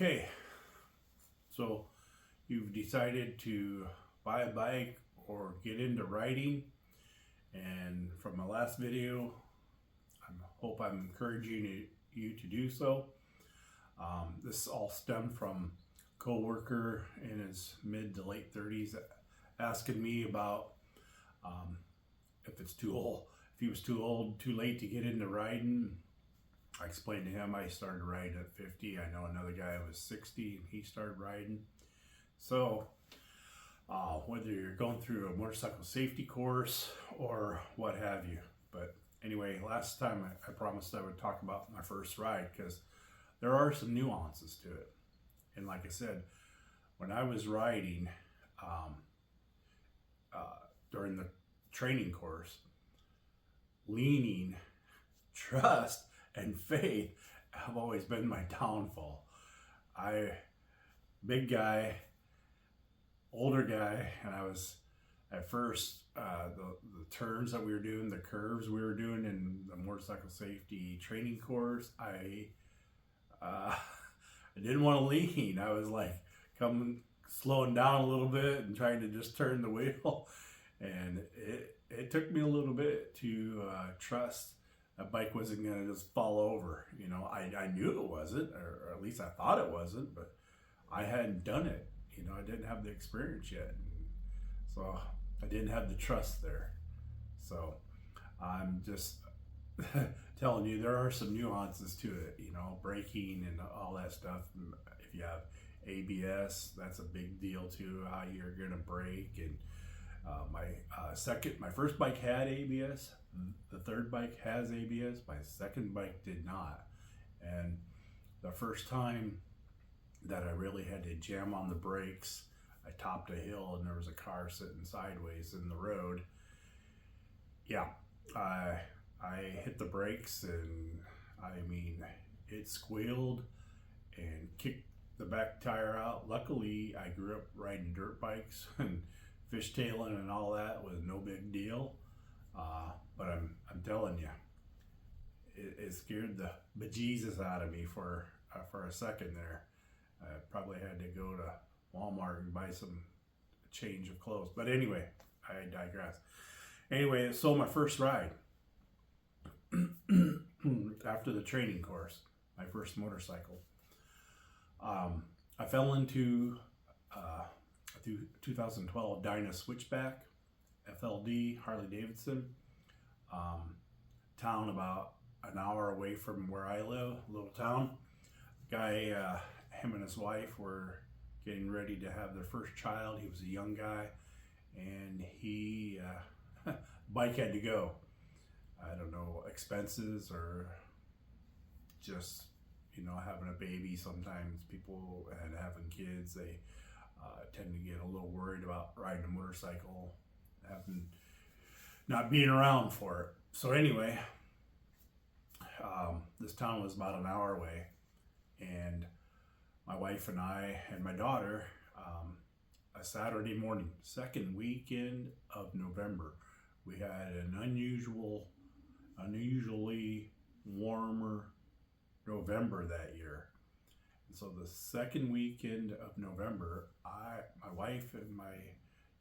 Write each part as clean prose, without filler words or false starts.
Okay, so you've decided to buy a bike or get into riding, and from my last video, I hope I'm encouraging you to do so. This all stemmed from a co-worker in his mid to late 30s asking me about if it's too old, if he was too old, too late to get into riding. I explained to him I started riding at 50. I know another guy was 60 and he started riding. So whether you're going through a motorcycle safety course or what have you. But anyway, last time I promised I would talk about my first ride because there are some nuances to it. And like I said, when I was riding during the training course, leaning, trust, and faith have always been my downfall. Big guy, older guy, and I was at first the turns that we were doing, the curves we were doing in the motorcycle safety training course, I didn't want to lean. I was like slowing down a little bit and trying to just turn the wheel, and it took me a little bit to trust that bike wasn't going to just fall over. You know, I knew it wasn't, or at least I thought it wasn't, but I hadn't done it. You know, I didn't have the experience yet. So I didn't have the trust there. So I'm just telling you, there are some nuances to it, you know, braking and all that stuff. If you have ABS, that's a big deal too, how you're going to brake. And my first bike had ABS. The third bike has ABS. My second bike did not. And the first time that I really had to jam on the brakes, I topped a hill and there was a car sitting sideways in the road. Yeah, I hit the brakes and I mean, it squealed and kicked the back tire out. Luckily, I grew up riding dirt bikes and fishtailing and all that was no big deal. But I'm telling you, it scared the bejesus out of me for a second there. I probably had to go to Walmart and buy some change of clothes. But anyway, I digress. Anyway, so my first ride after the training course, my first motorcycle, I fell into 2012 Dyna Switchback, FLD, Harley Davidson, town about an hour away from where I live, little town. Guy, him and his wife were getting ready to have their first child. He was a young guy, and he bike had to go. I don't know, expenses or just, you know, having a baby. Sometimes people and having kids, they tend to get a little worried about riding a motorcycle, not being around for it. So anyway, this town was about an hour away, and my wife and I and my daughter, a Saturday morning, second weekend of November, we had an unusually warmer November that year. And so the second weekend of November, my wife and my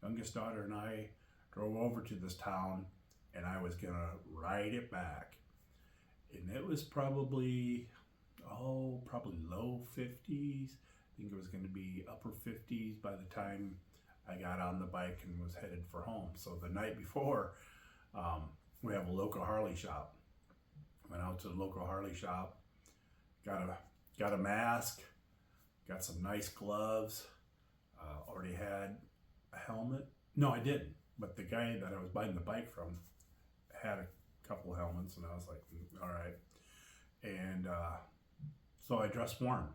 youngest daughter and I drove over to this town, and I was gonna ride it back. And it was probably low 50s. I think it was going to be upper 50s by the time I got on the bike and was headed for home. So the night before, we have a local Harley shop. Went out to the local Harley shop, got a mask, got some nice gloves, already had a helmet. No, I didn't, but the guy that I was buying the bike from had a couple helmets, and I was like, all right. And so I dressed warm.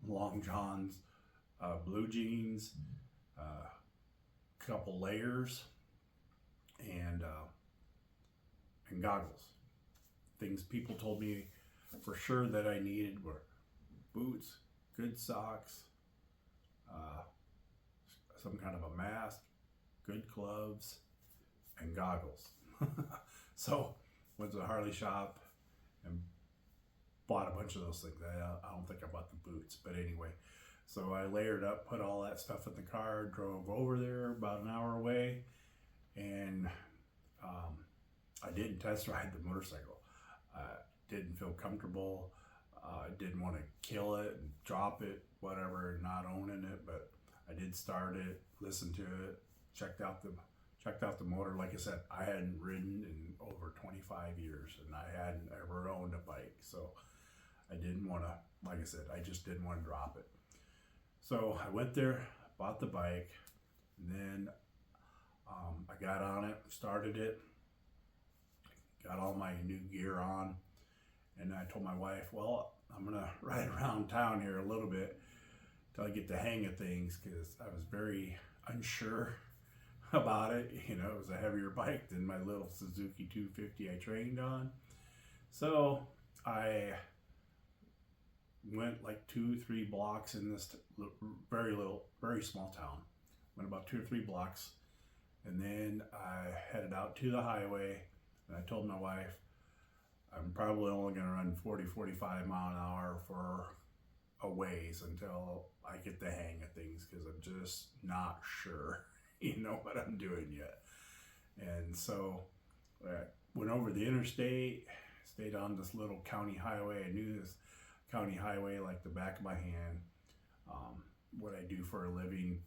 Long johns, blue jeans, couple layers, and goggles. Things people told me for sure that I needed were boots, good socks, some kind of a mask, good gloves, and goggles. So went to the Harley shop and bought a bunch of those things. I don't think I bought the boots, but anyway. So I layered up, put all that stuff in the car, drove over there about an hour away, and I didn't test ride the motorcycle. Didn't feel comfortable. Didn't want to kill it and drop it, whatever, not owning it, but I did start it, listened to it, checked out the motor. Like I said, I hadn't ridden in over 25 years, and I hadn't ever owned a bike, so I didn't want to, like I said, I just didn't want to drop it. So I went there, bought the bike, and then I got on it, started it, got all my new gear on, and I told my wife, well, I'm gonna ride around town here a little bit till I get the hang of things, because I was very unsure about it. You know, it was a heavier bike than my little Suzuki 250 I trained on. So I went like 2-3 blocks in this very small town. Went about 2 or 3 blocks, and then I headed out to the highway, and I told my wife, I'm probably only going to run 40-45 mile an hour for a ways until I get the hang of things, because I'm just not sure, what I'm doing yet. And so I went over the interstate, stayed on this little county highway. I knew this county highway like the back of my hand. What I do for a living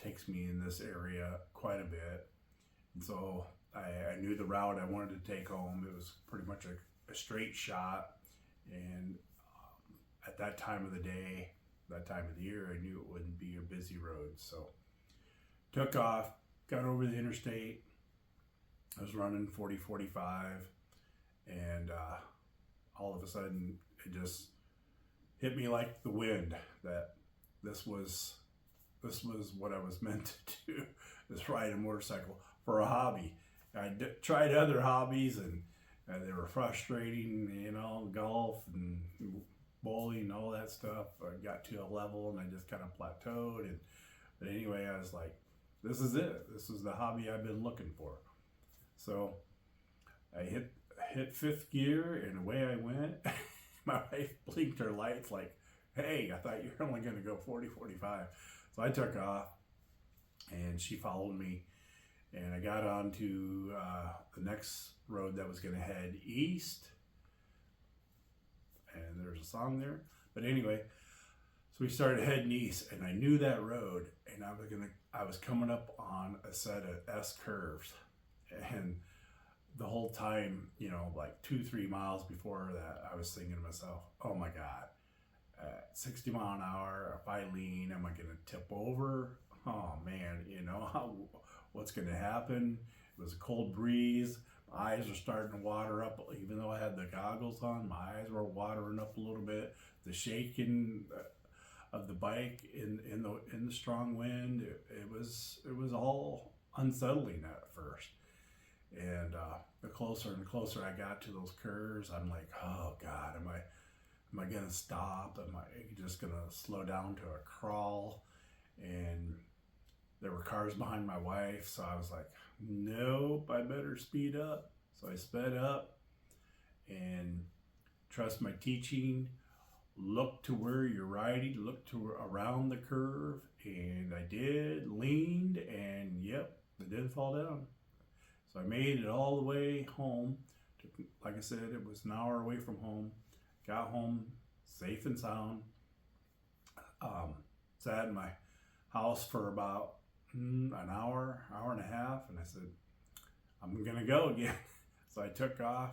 takes me in this area quite a bit. And so I knew the route I wanted to take home. It was pretty much a straight shot, and at that time of the day, that time of the year, I knew it wouldn't be a busy road. So took off, got over the interstate. I was running 40-45, and all of a sudden it just hit me like the wind that this was what I was meant to do, is ride a motorcycle for a hobby. I tried other hobbies, and they were frustrating, golf and bowling and all that stuff. I got to a level and I just kind of plateaued. But anyway, I was like, this is it. This is the hobby I've been looking for. So I hit 5th gear, and away I went. My wife blinked her lights like, hey, I thought you were only going to go 40-45. So I took off, and she followed me. And I got onto the next road that was going to head east. And there's a song there. But anyway, so we started heading east, and I knew that road, and I was coming up on a set of S curves. And the whole time, like 2-3 miles before that, I was thinking to myself, oh my God, 60 mile an hour, if I lean, am I going to tip over? Oh man, what's going to happen? It was a cold breeze. My eyes were starting to water up. Even though I had the goggles on, my eyes were watering up a little bit. The shaking of the bike in the strong wind, it was all unsettling at first. And the closer and closer I got to those curves, I'm like, oh God, am I going to stop? Am I just going to slow down to a crawl? And there were cars behind my wife, so I was like, nope, I better speed up. So I sped up and trust my teaching. Look to where you're riding, look to around the curve, and I did, leaned, and yep, I didn't fall down. So I made it all the way home. Like I said, it was an hour away from home. Got home safe and sound. Sat in my house for about an hour and a half, and I said, I'm gonna go again. So I took off,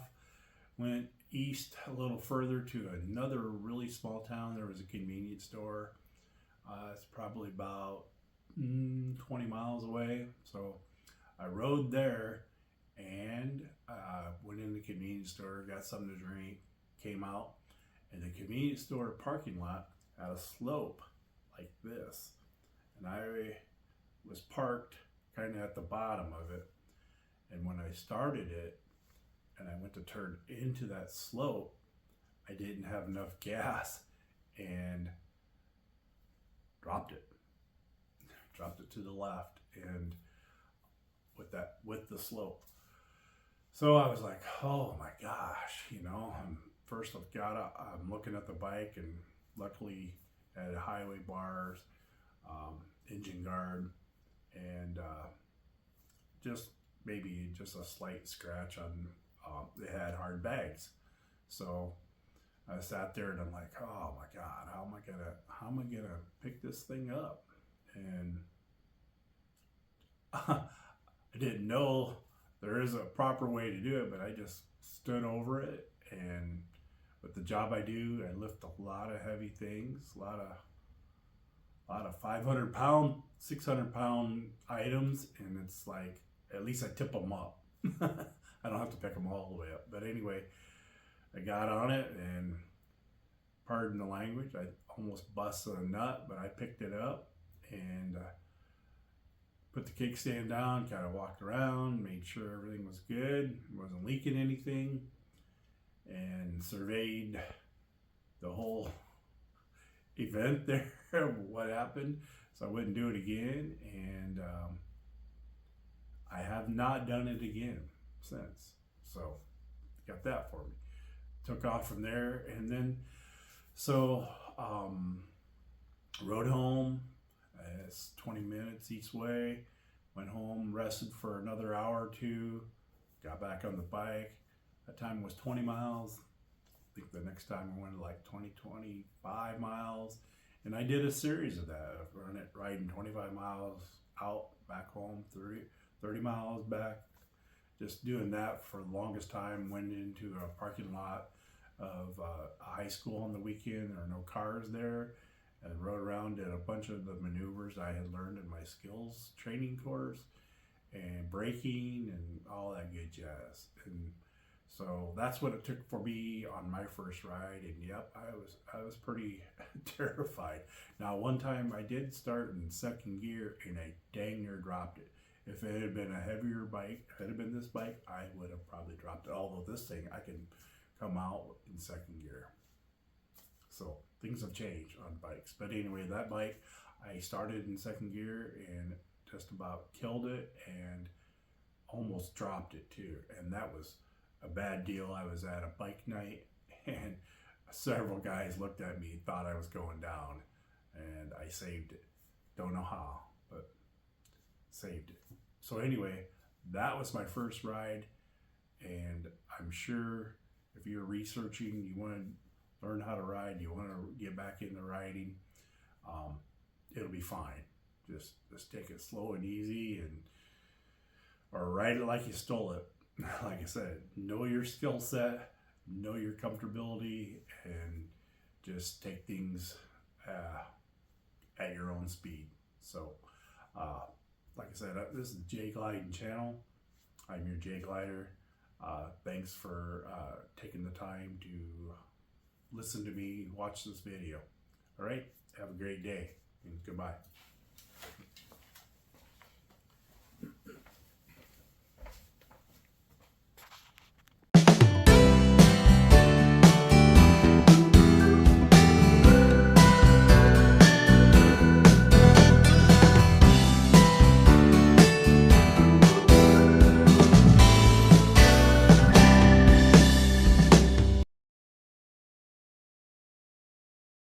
went east a little further to another really small town. There was a convenience store. It's probably about 20 miles away. So I rode there and went in the convenience store, got something to drink, came out, and the convenience store parking lot had a slope like this. And I was parked kind of at the bottom of it. And when I started it and I went to turn into that slope, I didn't have enough gas and dropped it to the left, and with the slope. So I was like, oh my gosh, first I'm looking at the bike, and luckily had highway bars, engine guard, and just maybe just a slight scratch on. They had hard bags, so I sat there and I'm like, oh my God, how am I gonna pick this thing up? And I didn't know there is a proper way to do it, but I just stood over it. And with the job I do, I lift a lot of heavy things, a lot of 500-pound, 600-pound items, and it's like at least I tip them up. I don't have to pick them all the way up, but anyway, I got on it, and pardon the language, I almost busted a nut, but I picked it up and put the kickstand down, kind of walked around, made sure everything was good, wasn't leaking anything, and surveyed the whole event there, what happened, so I wouldn't do it again. And I have not done it again since. So got that for me. Took off from there, and then rode home. It's 20 minutes each way. Went home, rested for another hour or two, got back on the bike. That time was 20 miles. I think the next time I went like 25 miles. And I did a series of that, riding 25 miles out, back home, 30 miles back. Just doing that for the longest time. Went into a parking lot of a high school on the weekend. There were no cars there. And rode around, did a bunch of the maneuvers I had learned in my skills training course, and braking and all that good jazz. And so that's what it took for me on my first ride. And yep, I was pretty terrified. Now, one time I did start in second gear, and I dang near dropped it. If it had been a heavier bike, if it had been this bike, I would have probably dropped it. Although this thing, I can come out in second gear. So things have changed on bikes. But anyway, that bike, I started in second gear and just about killed it, and almost dropped it too. And that was a bad deal. I was at a bike night, and several guys looked at me, thought I was going down, and I saved it. Don't know how, but saved it. So anyway, that was my first ride, and I'm sure if you're researching, you want to learn how to ride, you want to get back into riding, it'll be fine. Just take it slow and easy, or ride it like you stole it. Like I said, know your skill set, know your comfortability, and just take things at your own speed. So, like I said, this is Jay Gliding channel. I'm your Jay Glider. Thanks for taking the time to listen to me, watch this video. All right, have a great day, and goodbye.